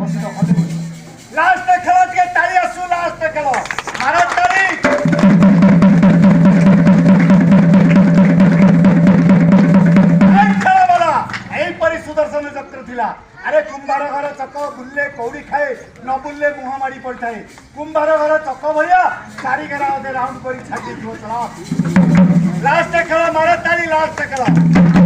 Last खेल टे ताली आसू लास्ट खेल मार ताली खेल वाला यहीपरी सुदर्शन चक्र थिला। अरे कुंभार घर चक बुल्ले कौड़ी खाए न बुल्ले मुह माड़ी पड़ता है। कुंभार घर चक भाया चारि घेरा राउंड कर छाड़ी चला लास्ट खेल मार ताली लास्ट खेल।